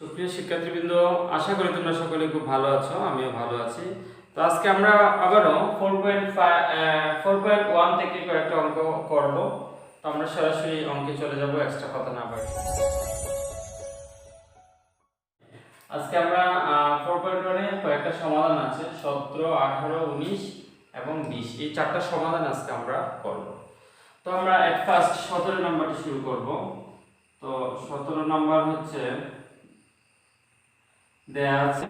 সুপ্রিয় শিক্ষার্থীবৃন্দ, আশা করি তোমরা সকলে খুব ভালো আছো, আমিও ভালো আছি। তো আজকে আমরা আবারও 4.1 থেকে কয়েকটা অঙ্ক করব। তো আমরা সরাসরি অঙ্কে চলে যাব, এক্সট্রা কথা না বলে। আজকে আমরা 4.1 এ কয়েকটা সমাধান আছে, 17, 18, 19 এবং 20। এই চারটা সমাধান আজকে আমরা করব। তো আমরা এট ফার্স্ট 17 নম্বরটি শুরু করব। তো 17 নম্বর হচ্ছে দেয়া আছে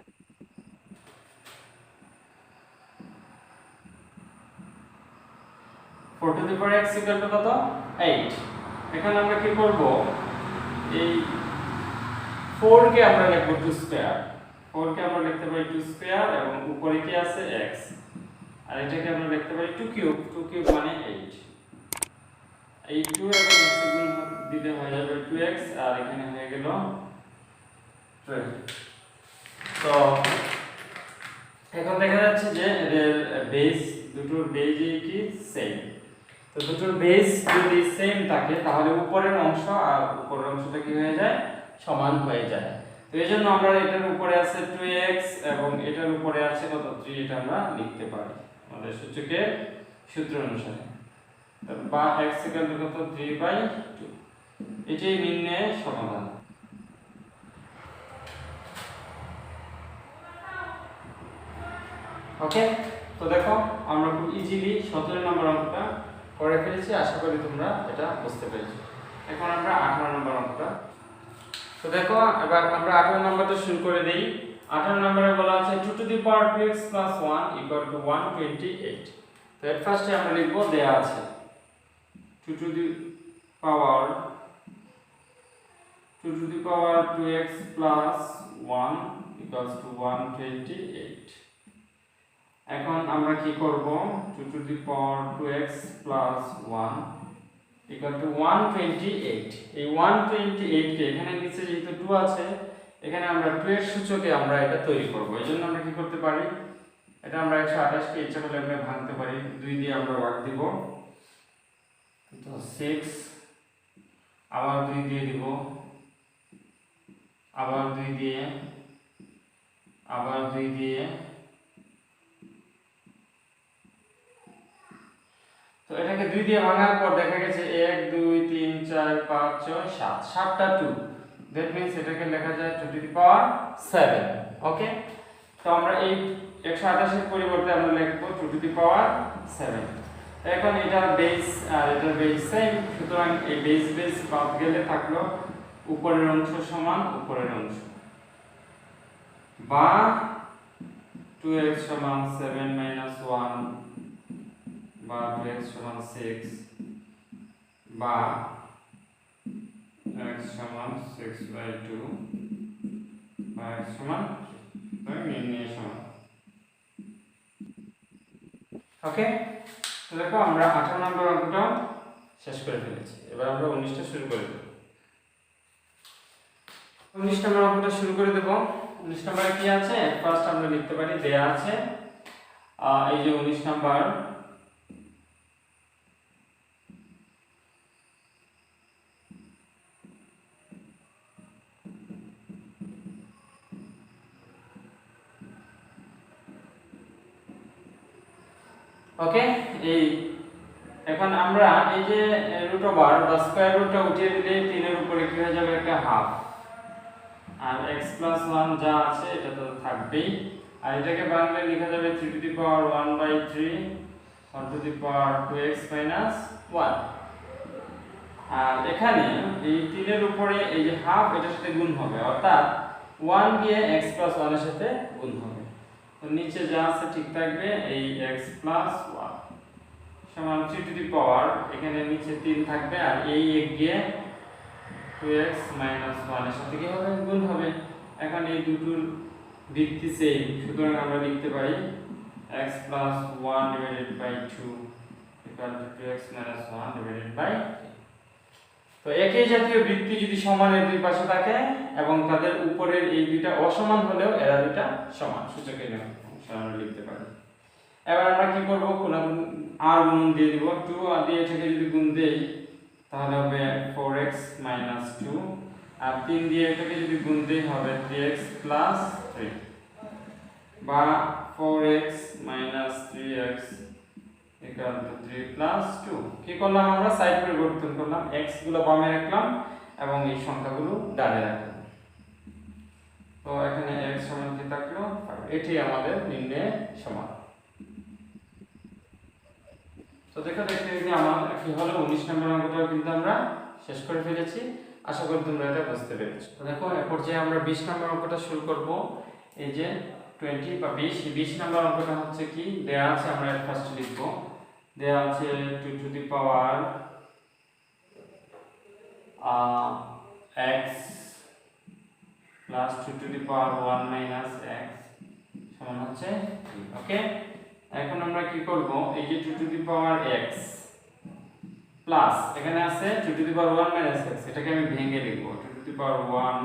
4 two the power x equal to কত 8। এখানে আমরা কি করব, এই 4 কে আমরা লিখব 2 স্কয়ার, 4 কে আমরা লিখতে পারি 2 স্কয়ার এবং উপরে কি আছে x, আর এটাকে আমরা লিখতে পারি 2 কিউব, 2 কিউব মানে 8। এই 2 এবং x গুণ দিলে হয়ে যাবে 2x, আর এখানে হয়ে গেল 12। তো এখন দেখা যাচ্ছে যে এদের বেস, দুটোর বেজই কি সেম। তো দুটোর বেস যদি সেম থাকে তাহলে উপরের অংশ আর উপরের অংশটা কি হয়ে যায়, সমান হয়ে যায়। তো এইজন্য আমরা এটার উপরে আছে 2x এবং এটার উপরে আছে কত 3, এটা আমরা লিখতে পারি আমাদের সূচকের সূত্র অনুসারে। তো বা x = কত 3/2, এটাই নির্ণয়ের সমাধান। ওকে, তো দেখো আমরা খুব ইজিলি 17 নম্বর অঙ্কটা করে ফেলেছি, আশা করি তোমরা এটা বুঝতে পেরেছো। এখন আমরা 18 নম্বর অঙ্কটা। তো দেখো এবার আমরা 18 নম্বরটা শুরু করে দেই। 18 নম্বরে বলা আছে 2 টু দি পাওয়ার 2x + 1 = 128। তো এর ফার্স্টে আমরা লিখব, দেয়া আছে 2 টু দি পাওয়ার 2x + 1 = 128। এখন আমরা কি করব, 2 টু দি পাওয়ার 2x + 1 = 128। এই 128 কে এখানে নিচে যেহেতু 2 আছে, এখানে আমরা 2 এর সূচকে আমরা এটা তৈরি করব। এজন্য আমরা কি করতে পারি, এটা আমরা 128 কে ইচ্ছা করলে আমরা ভাঙতে পারি, 2 দিয়ে আমরা ভাগ দিব। তো 6, আবার 2 দিয়ে দিব, আবার 2 দিয়ে, আবার 2 দিয়ে। তো এটাকে 2 দিয়ে ভাঙার পর দেখা গেছে 1 2 3 4 5 6 7, 7টা 2, দ্যাট মিন্স এটাকে লেখা যায় 2 টু দি পাওয়ার 7। ওকে, তো আমরা এই 128 এর পরিবর্তে আমরা লিখব 2 টু দি পাওয়ার 7। এখন এটা বেস আর এটা বেস সেম, সুতরাং এই বেস বাদ গেলে থাকলো উপরের অংশ সমান উপরের অংশ, বা 2x = 7 - 1, বা 2x = 6, বা x = 6/2, বা x = 3, নির্ণয় সমান। ওকে, তো দেখো আমরা 18 নম্বর অঙ্কটা শেষ করে ফেলেছি। এবার আমরা 19টা শুরু করে দেব। 19 নম্বর অঙ্কটা শুরু করে দেব। 19 নম্বরে কি আছে, ফার্স্ট আমরা লিখতে পারি, দেয়া আছে এই যে 19 নাম্বার, ওকে। এই এখন আমরা এই যে রুট ওভার বা স্কয়ার রুটটা উঠিয়ে দিলে 3 এর উপরে কি হয়ে যাবে, একটা হাফ, আর x + 1 যা আছে এটা তো থাকবেই, আর এটাকে বাংলায় লেখা যাবে 3 two the power 1/3 or two the power 2x - 1। আর এখানে এই 3 এর উপরে এই যে হাফ, এটার সাথে গুণ হবে, অর্থাৎ 1 গিয়ে x + 1 এর সাথে গুণ হবে। তো নিচে যা আছে ঠিক থাকবে, এই x + 1 সমান 3 টু দি পাওয়ার, এখানে নিচে 3 থাকবে, আর এই 1 গিয়ে 2x - 1 এর সাথে কি হবে, গুণ হবে। এখন এই দুটোর ভিত্তি সেম, সুতরাং আমরা লিখতে পারি x + 1 / 2 = 2x - 1 / 3। তো একই জাতীয় বৃত্তি যদি সমানের দুই পাশে থাকে এবং তাদের উপরের এই দুইটা অসমান হলেও এরা দুইটা সমান, সূচকের নিয়ম আমরা লিখতে পারি। এবার আমরা কি করব, কোন আর গুণ দিয়ে দিব, 2 আর দিয়ে এটাকে যদি গুণ দেই তাহলে হবে 4x - 2 আর 3 দিয়ে এটাকে যদি গুণ দিই হবে 3x প্লাস 3 বা 4x minus 3x equal to 3 plus 2। কি করলাম আমরা সাইড পরিবর্তন করলাম, x গুলো বামে রাখলাম এবং এই সংখ্যাগুলো ডানে রাখলাম। তো এখানে x সমান কি থাকলো, এটি আমাদের নির্ণয়ের সমান। তো দেখো দেখতে দেখতে আমার কি হলো 19 নম্বর অঙ্কটাও কিন্তু আমরা শেষ করে ফেলেছি। আশা করি তোমরা এটা বুঝতে পেরেছো। তো দেখো এরপর যে আমরা 20 নম্বর অঙ্কটা শুরু করব। এই যে 20 বা 20 নম্বর অঙ্কটা হচ্ছে কি দেয়া আছে, আমরা ফার্স্ট লিখব। দেয়া আছে 2 to the power x plus 2 to the power 1 minus x সমান হচ্ছে 3। ওকে, এখন আমরা কি করব, এই যে 2 to the power x plus এখানে আছে 2 to the power 1 minus x, এটাকে আমি ভেঙে লিখব 2 to the power 1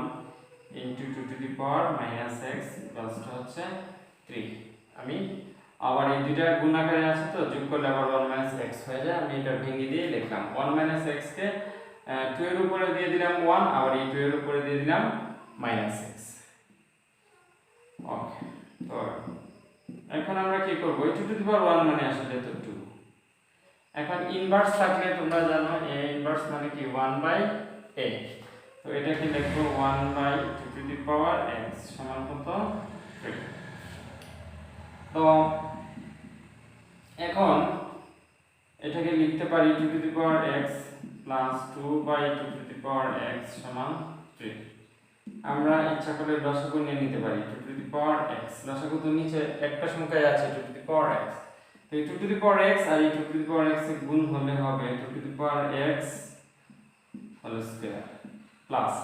into 2 to the power minus x প্লাসটা হচ্ছে 3। আমি আবার এই দুইটা গুণ আকারে আছে তো যোগ করলে আবার 1 মাইনাস x হয়ে যায়, আমি এটা ভেঙে দিয়ে লিখলাম 1 মাইনাস x কে 2 এর উপরে দিয়ে দিলাম 1, আবার এই 2 এর উপরে দিয়ে দিলাম মাইনাস x। ওকে, তো এখন আমরা কি করব, এই 2 টু দি পাওয়ার 1 মানে আসলে তো 2। এখন ইনভার্স থাকলে তোমরা জানো a ইনভার্স মানে কি 1/a, তো এটাকে লিখব 1/2 টু দি পাওয়ার x সমান কত 3। তো এখন এটাকে লিখতে পারি 2 to the power x plus 2/2 two the power x সমান 3। আমরা ইচ্ছা করলে লসাগু নিয়ে নিতে পারি 2 টু দি পাওয়ার x, লসাগু তো নিচে একটা সংখ্যায় আছে 2 টু দি পাওয়ার x, তো এই 2 টু দি পাওয়ার x আর এই 2 টু দি পাওয়ার x এর গুণ হলে হবে 2 to the power x whole square plus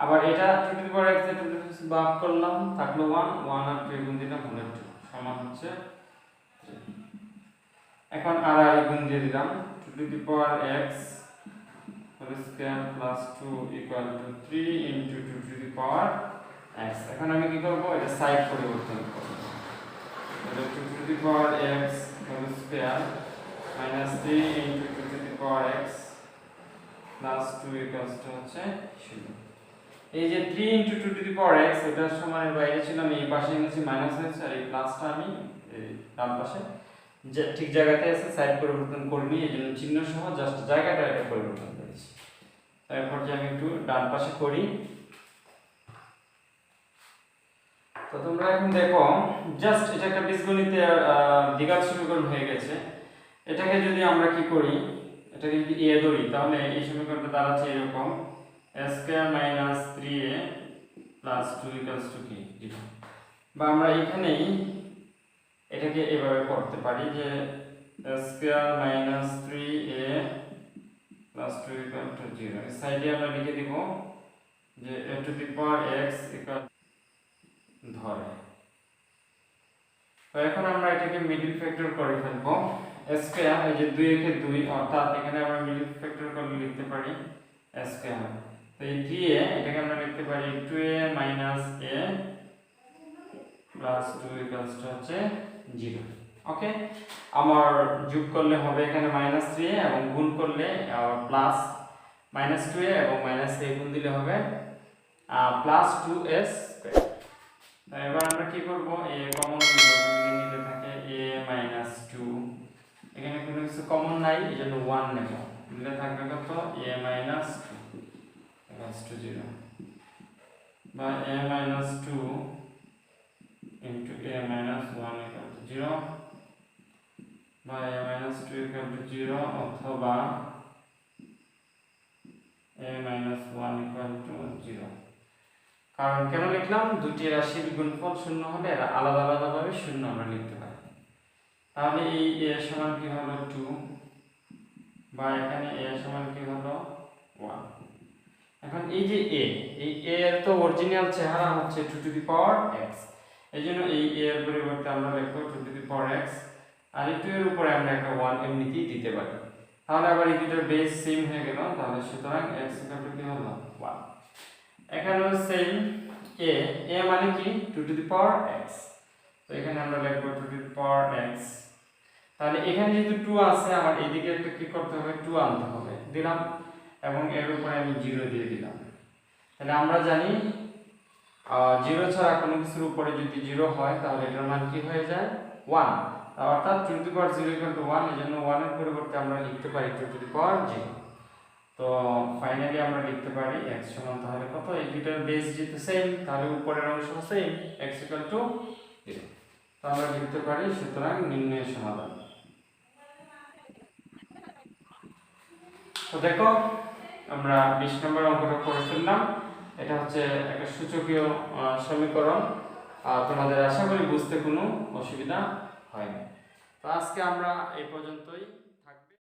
আবার এটা 2 টু দি পাওয়ার x এর 2 টু দি পাওয়ার ভাগ করলাম থাকলো 1 1 আর 2 গুণ দিলাম হলো 2 সমান হচ্ছে 3। এখন আর গুণ দিয়ে দিলাম 2 to the power x whole square plus 2 equal to 3 into 2 to the power x। এখন আমি কি করব, এটা সাইড পরিবর্তন করব, তাহলে 2 to the power x whole square minus 3 into 2 to the power x plus 2 equals to হচ্ছে 0। এই যে 3 into 2 to the power x এটার সমানের বাইরে ছিল, আমি এই পাশে এনেছি মাইনাস x আর এই প্লাসটা আমি এই ডান পাশে যে ঠিক জায়গাতে আছে সাইড পরিবর্তন করিনি, এইজন্য চিহ্ন সহ জাস্ট জায়গাটা এটা পরিবর্তন করেছি। তারপর যে আমি একটু ডান পাশে করি, তো তোমরা এখন দেখো জাস্ট এটা একটা বীজগণিতে দ্বিঘাত সমীকরণ হয়ে গেছে। এটাকে যদি আমরা কি করি, এটাকে যদি a ধরি তাহলে এই সমীকরণটা দাঁড়াচ্ছে এরকম a square minus 3a plus 2 equals two কি 0। বা আমরা এখানেই এটাকে এভাবে করতে পারি যে a square minus 3a plus 2 equal two 0, এই সাইডে আমরা লিখে দিব যে a two the power x equal ধরে। তো এখন আমরা এটাকে মিডল ফ্যাক্টর করে ফেলব। a স্কয়ার এই যে 2 একে 2 অর্থাৎ এখানে আমরা মিডল ফ্যাক্টর করে লিখতে পারি a স্কয়ার, তো এই 3a এটাকে আমরা লিখতে পারি 2a minus a plus 2 equals to হচ্ছে 0। ওকে, আমার যোগ করলে হবে এখানে মাইনাস 3a এবং গুণ করলে প্লাস মাইনাস 2a এবং মাইনাস a গুণ দিলে হবে প্লাস 2a স্কয়ার। এবার আমরা কি করব, a কমন নিতে থাকে a মাইনাস 2, এখানে কোনো কিছু কমন নাই এজন্য 1 নেব, নিলে থাকবে কত a মাইনাস 2 ইকুয়ালস টু 0 বা a minus 2 into a minus 1 equal to 0 বা a মাইনাস 2 ইকুয়াল টু 0 অথবা a মাইনাস 1 ইকুয়াল টু 0। কারণ কেন লিখলাম, দুটি রাশির গুণফল শূন্য হলে এরা আলাদা আলাদাভাবে শূন্য আমরা লিখতে পারি। তাহলে এই a সমান কি হলো 2 বা এখানে a সমান কি হলো 1। এখন এই যে a, এই a এর তো অরিজিনাল চেহারা হচ্ছে 2 টু দি পাওয়ার x, এইজন্য এই a এর পরিবর্তে আমরা লিখব 2 টু দি পাওয়ার x আর এই 2 এর উপরে আমরা একটা 1 এমনিতেই দিতে পারি। তাহলে আবার এই দুটোর বেস সেম হয়ে গেল, তাহলে সুতরাং x ইকুয়াল টু কি হলো 1। এখানেও সেম a মানে কি 2 টু দি পাওয়ার x, তো এখানে আমরা লিখব 2 টু দি পাওয়ার x। তাহলে এখানে যেহেতু 2 আছে আমার এইদিকে একটা কি করতে হবে 2 আনতে হবে, দিলাম এবং এর উপরে আমি 0 দিয়ে দিলাম। তাহলে আমরা জানি 0 ছাড়া কোনো কিছুর উপরে যদি 0 হয় তাহলে এটার মান কি হয়ে যায় 1, অর্থাৎ 2 to the power 0 equal to 1, এজন্য 1 এর পরিবর্তে আমরা লিখতে পারি 2 টু দি পাওয়ার 0। তো ফাইনালি আমরা লিখতে পারি x সমান তাহলে কত, এই দুইটার বেস যেহেতু সেম তাহলে উপরের অংশ সেম, x ইকুয়াল টু 0। তো আমরা লিখতে পারি সুতরাং নির্ণয়ের সমাধান। তো দেখো আমরা 20 নম্বর অঙ্কটা করে ফেললাম। এটা হচ্ছে একটা সূচকীয় সমীকরণ। তোমাদের আশা করি বুঝতে কোনো অসুবিধা হয়নি। তো আজকে আমরা এই পর্যন্তই।